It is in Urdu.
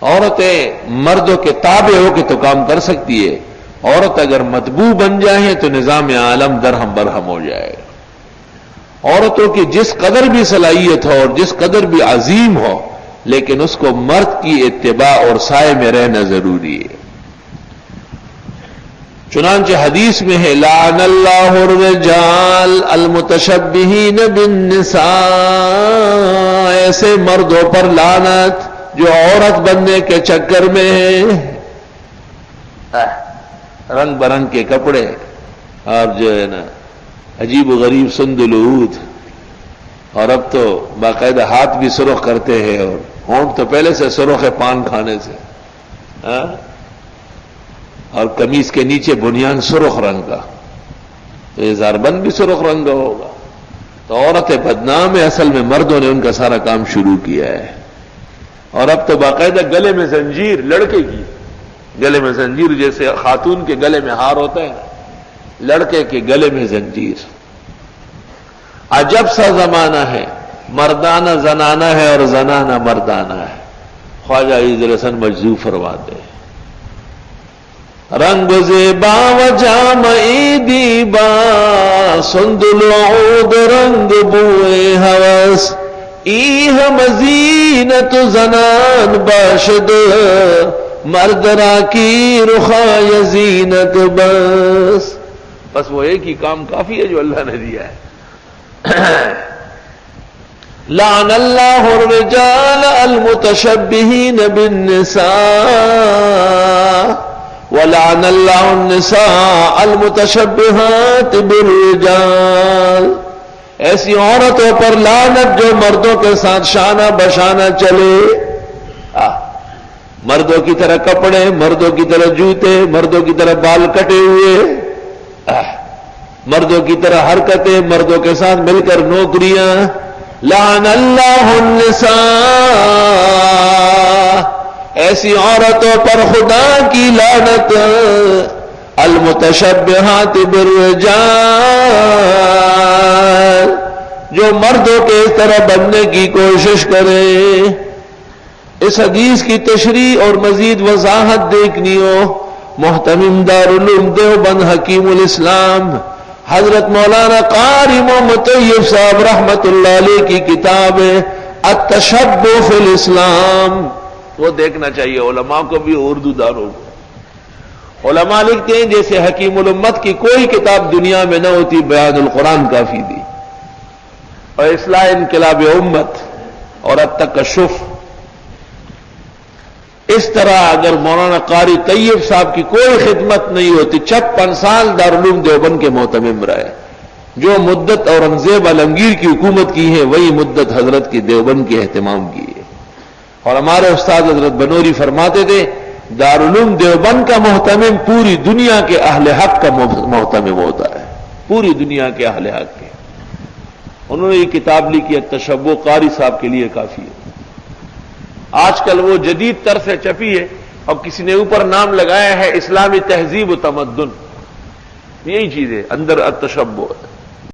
عورتیں مردوں کے تابع ہو کے تو کام کر سکتی ہے، عورت اگر مطبوع بن جائے تو نظام عالم درہم برہم ہو جائے گا۔ عورتوں کی جس قدر بھی صلاحیت ہو اور جس قدر بھی عظیم ہو، لیکن اس کو مرد کی اتباع اور سائے میں رہنا ضروری ہے۔ چنانچہ حدیث میں ہے لعن اللہ الرجال المتشبہین بالنساء، ایسے مردوں پر لعنت جو عورت بننے کے چکر میں ہیں، رنگ برنگ کے کپڑے اور جو ہے نا عجیب و غریب سندلعود، اور اب تو باقاعدہ ہاتھ بھی سرخ کرتے ہیں اور ہونٹ تو پہلے سے سرخ ہے پان کھانے سے، اور قمیص کے نیچے بنیان سرخ رنگ کا، تو یہ زاربند بھی سرخ رنگ کا ہوگا۔ تو عورتیں بدنام ہے، اصل میں مردوں نے ان کا سارا کام شروع کیا ہے۔ اور اب تو باقاعدہ گلے میں زنجیر، لڑکے کی گلے میں زنجیر، جیسے خاتون کے گلے میں ہار ہوتا ہے، لڑکے کے گلے میں زنجیر۔ عجب سا زمانہ ہے، مردانہ زنانہ ہے اور زنانہ مردانہ ہے۔ خواجہ عزیز الحسن مجذوب فرماتے ہیں رنگ زیبا و جامعی دیبا سندل عود رنگ بوئے ہوس ایہ مزینت زنان باشد مرد را کی رخای زینت بس وہ ایک ہی کام کافی ہے جو اللہ نے دیا ہے۔ لعن اللہ الرجال المتشبہین بالنساء ولعن اللہ النساء المتشبہات بالرجال، ایسی عورتوں پر لعنت جو مردوں کے ساتھ شانہ بشانہ چلے، مردوں کی طرح کپڑے، مردوں کی طرح جوتے، مردوں کی طرح بال کٹے ہوئے، مردوں کی طرح حرکتیں، مردوں کے ساتھ مل کر نوکریاں۔ لعن اللہ النساء، ایسی عورتوں پر خدا کی لعنت، المتشبہات بالرجال، جو مردوں کے طرح بننے کی کوشش کرے۔ اس حدیث کی تشریح اور مزید وضاحت دیکھنی ہو، محتمم دارالعلوم دیوبند حکیم الاسلام حضرت مولانا قاری محمد طیب صاحب رحمت اللہ علیہ کی کتاب ہے التشبہ فی الاسلام، وہ دیکھنا چاہیے علماء کو بھی، اردو داروں کو۔ علماء لکھتے ہیں جیسے حکیم الامت کی کوئی کتاب دنیا میں نہ ہوتی، بیان القرآن کافی دی، اور اصلاح انقلاب امت اور التکشف۔ اس طرح اگر مولانا قاری طیب صاحب کی کوئی خدمت نہیں ہوتی، 56 سال دارالعلوم دیوبند کے محتمم رہے، جو مدت اورنگزیب عالمگیر کی حکومت کی ہے وہی مدت حضرت کی دیوبند کی اہتمام کی ہے۔ اور ہمارے استاد حضرت بنوری فرماتے تھے دارالعلوم دیوبند کا محتمم پوری دنیا کے اہل حق کا محتمم ہوتا ہے، پوری دنیا کے اہل حق کے۔ انہوں نے یہ کتاب لکھی ہے تشبہ، قاری صاحب کے لیے کافی ہے۔ آج کل وہ جدید طر سے چھپی ہے اور کسی نے اوپر نام لگایا ہے اسلامی تہذیب و تمدن، یہی چیز ہے، اندر التشبہ ہے۔